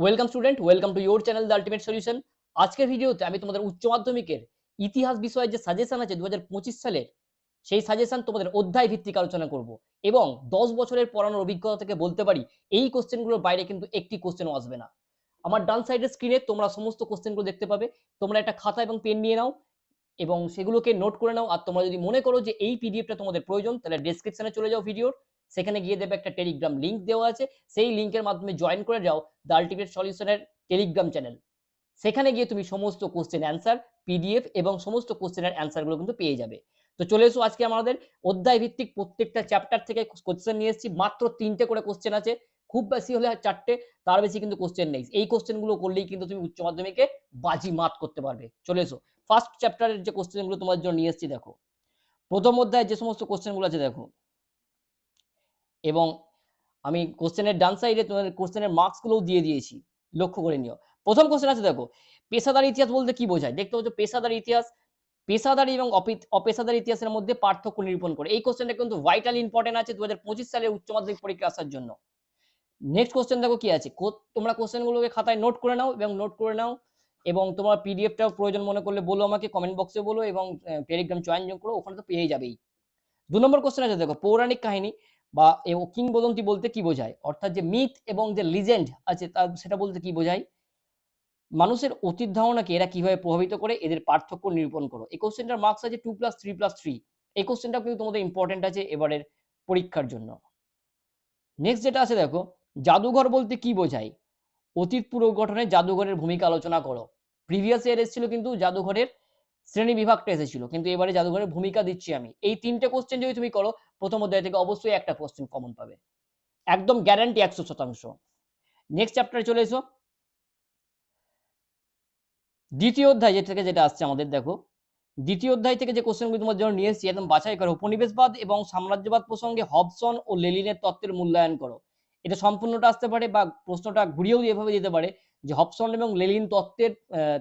Welcome student, welcome to your channel the ultimate solution. আজকের ভিডিওতে আমি তোমাদের উচ্চ মাধ্যমিকের ইতিহাস বিষয়ে যে সাজেশন আছে 2025 সালের, সেই সাজেশন তোমাদের অধ্যায় ভিত্তিক আলোচনা করব এবং 10 বছরের পড়ানোর অভিজ্ঞতা থেকে বলতে পারি এই কোশ্চেনগুলোর বাইরে কিন্তু একটি কোশ্চেনও আসবে না। আমার ডান সাইডের স্ক্রিনে তোমরা সমস্ত কোশ্চেনগুলো দেখতে পাবে। তোমরা একটা খাতা এবং পেন নিয়ে নাও এবং সেগুলোকে নোট করে নাও। আর তোমরা যদি মনে করো যে এই পিডিএফটা তোমাদের প্রয়োজন, তাহলে ডেসক্রিপশনে চলে যাও ভিডিওর, সেখানে গিয়ে দেবে একটা টেলিগ্রাম লিঙ্ক দেওয়া আছে, সেই লিঙ্কের মাধ্যমে জয়েন করে যাও দ্য আলটিমেট সলিউশনের টেলিগ্রাম চ্যানেল। সেখানে গিয়ে তুমি সমস্ত কোশ্চেন অ্যান্সার, পিডিএফ এবং সমস্ত কোশ্চেনের অ্যান্সারগুলো কিন্তু পেয়ে যাবে। তো চলে এসো, আজকে আমাদের অধ্যায় ভিত্তিক প্রত্যেকটা চ্যাপ্টার থেকে কোশ্চেন নিয়ে এসেছি। মাত্র 3টে করে কোশ্চেন আছে, খুব বেশি হলে 4টে, তার বেশি কিন্তু কোশ্চেন নেই। এই কোশ্চেনগুলো করলেই কিন্তু তুমি উচ্চ মাধ্যমিকে বাজি মাত করতে পারবে। চলে এসো, ফার্স্ট চ্যাপ্টারের যে কোশ্চেনগুলো তোমার জন্য নিয়ে এসেছি দেখো। প্রথম অধ্যায়ে যে সমস্ত কোশ্চেনগুলো আছে দেখো, এবং আমি কোশ্চেনের ডান সাইডে তোমাদের কোশ্চেনের মার্কসগুলোও দিয়ে দিয়েছি, লক্ষ্য করে নিও। প্রথম কোশ্চেন আছে দেখো, পেশাদার ইতিহাস বলতে কি বোঝায়? দেখতে পাচ্ছ পেশাদার ইতিহাস, পেশাদারি এবং অপেশাদার ইতিহাসের মধ্যে পার্থক্য নিরূপণ করে। এই কোশ্চেনটা কিন্তু ভাইটাল ইম্পর্টেন্ট আছে 2025 সালের উচ্চ মাধ্যমিক পরীক্ষা আসার জন্য। নেক্সট কোশ্চেন দেখো কি আছে, তোমরা কোশ্চেনগুলোকে খাতায় নোট করে নাও এবং তোমার পিডিএফটাও প্রয়োজন মনে করলে বলো, আমাকে কমেন্ট বক্সে বলো, এবং টেলিগ্রাম জয়েন করো, ওখানে তো পেয়ে যাবেই। 2 নম্বর কোশ্চেন আছে দেখো, পৌরাণিক কাহিনী বা কিংবদন্তি বলতে কি বোঝায়? অর্থাৎ যে মিথ এবং যে লিজেন্ড আছে সেটা বলতে কি বোঝায়? মানুষের অতীত ধারণাকে এরা কিভাবে প্রভাবিত করে, এদের পার্থক্য নিরূপণ করো। এই কোশ্চেনটার মার্কস আছে 2+3+3। এই কোশ্চেনটা কিন্তু তোমাদের ইম্পর্টেন্ট আছে এবারের পরীক্ষার জন্য। নেক্সট যেটা আছে দেখো, জাদুঘর বলতে কি বোঝায়? অতীত পুনর্গঠনে জাদুঘরের ভূমিকা আলোচনা করো। প্রিভিয়াস ইয়ার এসেছিল কিন্তু জাদুঘরের শ্রেণী বিভাগটা এসেছিল, কিন্তু এবারে জাদুঘরের ভূমিকা দিচ্ছি আমি। এই 3টে কোশ্চেন যদি তুমি করো প্রথম অধ্যায় থেকে, অবশ্যই একটা কোশ্চেন কমন পাবে, একদম গ্যারান্টি 100%। নেক্সট চ্যাপ্টারে চলে এসো, দ্বিতীয় অধ্যায় যেটা আসছে আমাদের দেখো, দ্বিতীয় অধ্যায় থেকে যে কোশ্চেনগুলো তোমার জন্য নিয়ে এসেছি একদম বাছাই করো। উপনিবেশবাদ এবং সাম্রাজ্যবাদ প্রসঙ্গে হবসন ও লেনিনের তত্ত্বের মূল্যায়ন করো। এটা সম্পূর্ণটা আসতে পারে বা প্রশ্নটা ঘুরিয়েও এভাবে যেতে পারে যে হবসন এবং লেনিন তত্ত্বের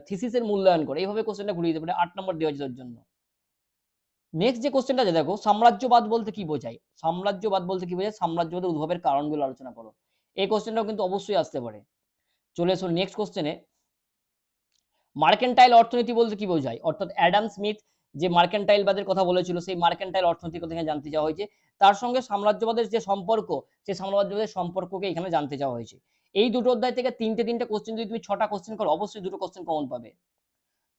থিসিসের মূল্যায়ন করো, এইভাবে কোশ্চেনটা ঘুরিয়ে দিতে পারে। 8 নম্বর দেওয়া আছে তার জন্য। নেক্সট যে কোশ্চেনটা আছে দেখো, সাম্রাজ্যবাদ বলতে কি বোঝায়? সাম্রাজ্যবাদের উদ্ভবের কারণগুলো আলোচনা করো। এই কোশ্চেনটাও কিন্তু অবশ্যই আসতে পারে। চলে এসো নেক্সট কোশ্চেনে, মার্কেন্টাইল অর্থনীতি বলতে কি বোঝায়? অর্থাৎ অ্যাডাম স্মিথ যে মার্কেন্টাইলবাদের কথা বলেছিল, সেই মার্কেন্টাইল অর্থনীতির কথা এখানে জানতে চাওয়া হয়েছে। তার সঙ্গে সাম্রাজ্যবাদের যে সম্পর্ক, সেই সাম্রাজ্যবাদের সম্পর্ককে এখানে জানতে চাওয়া হয়েছে। এই দুটো অধ্যায় থেকে তিনটে কোশ্চেন যদি তুমি 6টা কোশ্চেন করো, অবশ্যই দুটো কোশ্চেন কমন পাবে।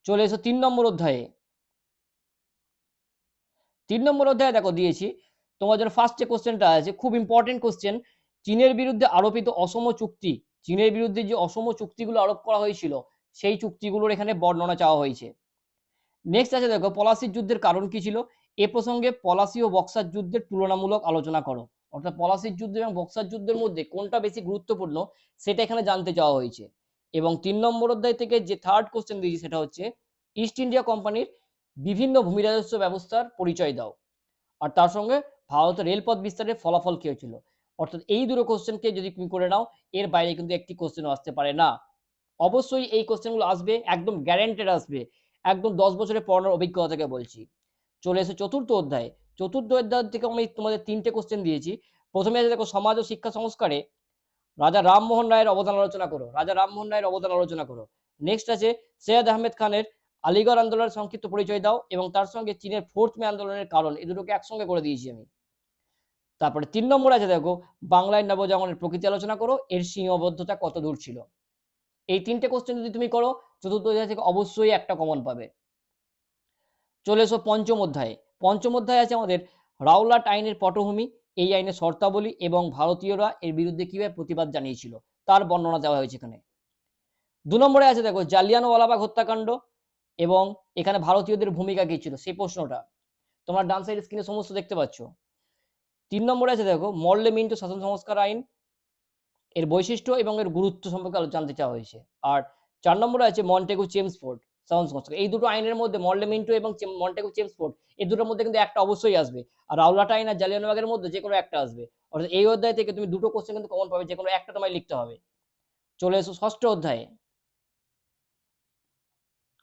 চলে এসো 3 নম্বর অধ্যায়ে। 3 নম্বর অধ্যায়ে দেখো দিয়েছি তোমার জন্য ফার্স্ট যে কোশ্চেনটা আছে, খুব ইম্পর্টেন্ট কোশ্চেন। চীনের বিরুদ্ধে আরোপিত অসম চুক্তি, চীনের বিরুদ্ধে যে অসম চুক্তিগুলো আরোপ করা হয়েছিল, সেই চুক্তিগুলোর এখানে বর্ণনা চাওয়া হয়েছে। নেক্সট আছে দেখো, পলাশির যুদ্ধের কারণ কি ছিল? এ প্রসঙ্গে পলাশি ও বক্সার যুদ্ধের তুলনামূলক আলোচনা করো। অর্থাৎ পলাশির যুদ্ধ এবং বক্সার যুদ্ধের মধ্যে কোনটা বেশি গুরুত্বপূর্ণ, সেটা এখানে জানতে চাওয়া হয়েছে। এবং 3 নম্বর অধ্যায় থেকে যে থার্ড কোশ্চেন দিয়েছি সেটা হচ্ছে, ইস্ট ইন্ডিয়া কোম্পানির বিভিন্ন ভূমি রাজস্ব ব্যবস্থার পরিচয় দাও। আর তার সঙ্গে ভারতের রেলপথ বিস্তারের ফলাফল কি হয়েছিল। অর্থাৎ এই দুটো কোশ্চেনকে যদি তুমি করে নাও, এর বাইরে কিন্তু একটি কোশ্চেনও আসতে পারে না। অবশ্যই এই কোশ্চেনগুলো আসবে, একদম গ্যারান্টেড আসবে, একদম 10 বছরের পড়ানোর অভিজ্ঞতা থেকে বলছি। চলে এসে চতুর্থ অধ্যায়। চতুর্থ অধ্যায় থেকে আমি তোমাদের 3টে কোশ্চেন দিয়েছি। প্রথমে আছে দেখো, সমাজ ও শিক্ষা সংস্কারে রাজা রামমোহন রায়ের অবদান আলোচনা করো। নেক্সট আছে, সৈয়দ আহমেদ খানের আলিগড় আন্দোলনের সংক্ষিপ্ত পরিচয় দাও, এবং তার সঙ্গে চীনের ফোর্থ মে আন্দোলনের কারণ, এই দুটোকে একসঙ্গে করে দিয়েছি আমি। তারপরে 3 নম্বর আছে দেখো, বাংলায় নবজাগরণের প্রকৃতি আলোচনা করো, এর সীমাবদ্ধতা কত দূর ছিল। এই 3টে কোশ্চেন যদি তুমি করো, চতুর্থ অধ্যায় থেকে অবশ্যই একটা কমন পাবে। চলে এসো পঞ্চম অধ্যায়ে। পঞ্চম অধ্যায় আছে আমাদের রাওলাট আইনের পটভূমি, এই আইনের শর্তাবলী এবং ভারতীয়রা এর বিরুদ্ধে কিভাবে প্রতিবাদ জানিয়েছিল, তার বর্ণনা দেওয়া হয়েছে এখানে। 2 নম্বরে আছে দেখো, জালিয়ানওয়ালাবাগ হত্যাকাণ্ড এবং এখানে ভারতীয়দের ভূমিকা কি ছিল, সেই প্রশ্নটা তোমার ডান সাইড স্ক্রিনে সমস্ত দেখতে পাচ্ছ। 3 নম্বরে আছে দেখো, মরলে মিন্টো শাসন সংস্কার আইন, এর বৈশিষ্ট্য এবং এর গুরুত্ব সম্পর্কে জানতে চাওয়া হয়েছে। আর 4 নম্বরে আছে মন্টেগু চেমসফোর্ড শাসন সংস্কার। এই দুটো আইনের মধ্যে মরলে মিন্টো এবং মন্টেগু চেমসফোর্ড, এই দুটোর মধ্যে কিন্তু একটা অবশ্যই আসবে। আর রাওলাট আইন আর জালিয়ানওয়ালাবাগের মধ্যে যে কোনো একটা আসবে। অর্থাৎ এই অধ্যায় থেকে তুমি দুটো কোশ্চেন কিন্তু কমন পাবে, যে কোনো একটা তোমায় লিখতে হবে। চলে এসো ষষ্ঠ অধ্যায়ে।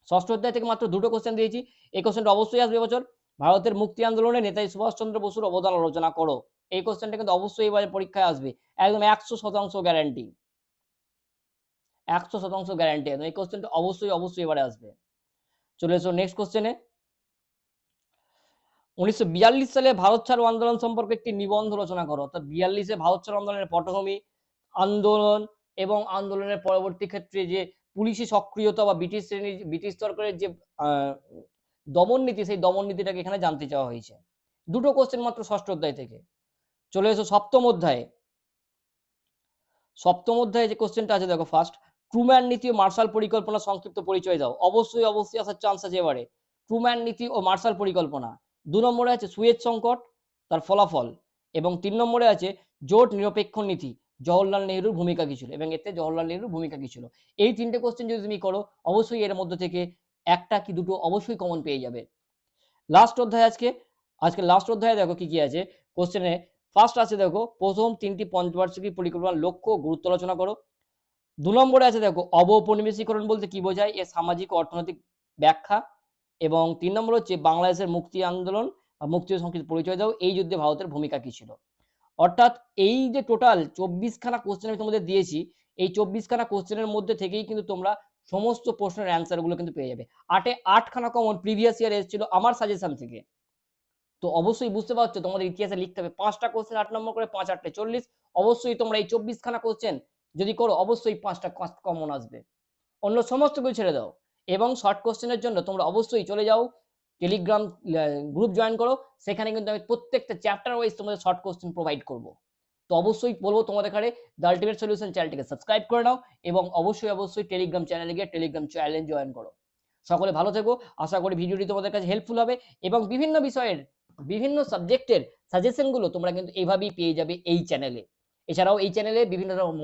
ষষ্ঠ অধ্যায় থেকে মাত্র দুটো কোশ্চেন দিয়েছি। এই কোশ্চেনটা অবশ্যই আসবে এবছর। ভারতের মুক্তি আন্দোলনে নেতাজি সুভাষচন্দ্র বসুর অবদান আলোচনা করো। এই কোশ্চেনটা কিন্তু অবশ্যই এবারে পরীক্ষায় আসবে, একদম 100% গ্যারান্টি। 100% গ্যারান্টি। এই কোশ্চেনটা অবশ্যই এবারে আসবে। চলে এসো নেক্সট কোশ্চেনে। 1942 সালে ভারত ছাড়ো আন্দোলন সম্পর্কে একটি নিবন্ধ রচনা করো। অর্থাৎ 42-এ ভারত ছাড়ো আন্দোলনের পটভূমি, আন্দোলন এবং আন্দোলনের পরবর্তী ক্ষেত্রে যে পুলিশি সক্রিয়তা বা ব্রিটিশ সরকারের যে দমন নীতি, সেই দমন নীতিটাকে এখানে জানতে চাওয়া হয়েছে। দুটো কোশ্চেন মাত্র ষষ্ঠ অধ্যায় থেকে। চলে এসো সপ্তম অধ্যায়ে। সপ্তম অধ্যায়ে যে কোশ্চেনটা আছে দেখো ফার্স্ট, ট্রুম্যান নীতি ও মার্শাল পরিকল্পনা সংক্ষিপ্ত পরিচয় দাও। অবশ্যই আসার চান্স আছে এবারে। ট্রুম্যান নীতি ও মার্শাল পরিকল্পনা। 2 নম্বরে আছে সুয়েজ সংকট, তার ফলাফল, এবং 3 নম্বরে আছে জোট নিরপেক্ষ নীতি, জওহরলাল নেহরুর ভূমিকা কি ছিল, এবং এতে জওহরলাল নেহরুর ভূমিকা কি ছিল। এই তিনটে কোশ্চেন যদি তুমি করো অবশ্যই এর মধ্যে থেকে একটা কি দুটো অবশ্যই কমন পেয়ে যাবে। লাস্ট অধ্যায় আজকে লাস্ট অধ্যায়ে দেখো কি কি আছে কোশ্চেনে। ফার্স্ট আছে দেখো প্রথম 3টি পঞ্চবার্ষিকী পরিকল্পনার লক্ষ্য ও গুরুত্ব আলোচনা করো। 2 নম্বরে আছে দেখো অবৌপনিবেশিকরণ বলতে কি বোঝায়, এর সামাজিক ও অর্থনৈতিক ব্যাখ্যা, এবং 3 নম্বর হচ্ছে বাংলাদেশের মুক্তি আন্দোলন বা মুক্তি ও সংস্কৃতির পরিচয় দাও, এই যুদ্ধে ভারতের ভূমিকা কি ছিল। অর্থাৎ এই যে টোটাল 24 খানা কোশ্চেন আমি তোমাদের দিয়েছি, এই 24 খানা কোশ্চেনের মধ্যে থেকেই কিন্তু তোমরা সমস্ত প্রশ্নের অ্যান্সার গুলো কিন্তু পেয়ে যাবে। 8 খানা কমন প্রিভিয়াস ইয়ার এসেছিল আমার সাজেশন থেকে। তো অবশ্যই বুঝতে পারছো তোমাদের ইতিহাসে লিখতে হবে 5টা কোশ্চেন 8 নম্বর করে, 5 8 40। অবশ্যই তোমরা এই 24 খানা কোশ্চেন যদি করো অবশ্যই 5টা কমন আসবে। অন্য সমস্ত কিছু ছেড়ে দাও। এবং শর্ট কোশ্চেনের জন্য তোমরা অবশ্যই চলে যাও টেলিগ্রাম গ্রুপ জয়েন করো। সেখানে কিন্তু আমি প্রত্যেকটা চ্যাপ্টার ওয়াইজ তোমাদের শর্ট কোশ্চেন প্রোভাইড করব। তো অবশ্যই বলবো তোমাদের এখানে দ্য আল্টিমেট সলিউশন চ্যানেলটিকে সাবস্ক্রাইব করে নাও, এবং অবশ্যই টেলিগ্রাম চ্যানেলে গিয়ে টেলিগ্রাম চ্যানেল জয়েন করো। সকলে ভালো থেকো। আশা করি ভিডিওটি তোমাদের কাছে হেল্পফুল হবে, এবং বিভিন্ন বিষয়ের বিভিন্ন সাবজেক্টের সাজেশনগুলো তোমরা কিন্তু এইভাবেই পেয়ে যাবে এই চ্যানেলে। এছাড়াও এই চ্যানেলে বিভিন্ন রকম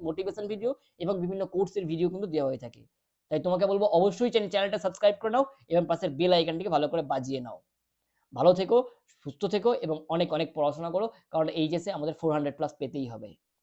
মোটিভেশন ভিডিও এবং বিভিন্ন কোর্সের ভিডিও কিন্তু দেওয়া হয়ে থাকে। তাই তোমাকে বলবো অবশ্যই চ্যানেলটা সাবস্ক্রাইব করে নাও এবং পাশের বেল আইকনটিকে ভালো করে বাজিয়ে নাও। ভালো থেকো, সুস্থ থেকো, এবং অনেক পড়াশোনা করো, কারণ এইচএসে আমাদের 400+ পেতেই হবে।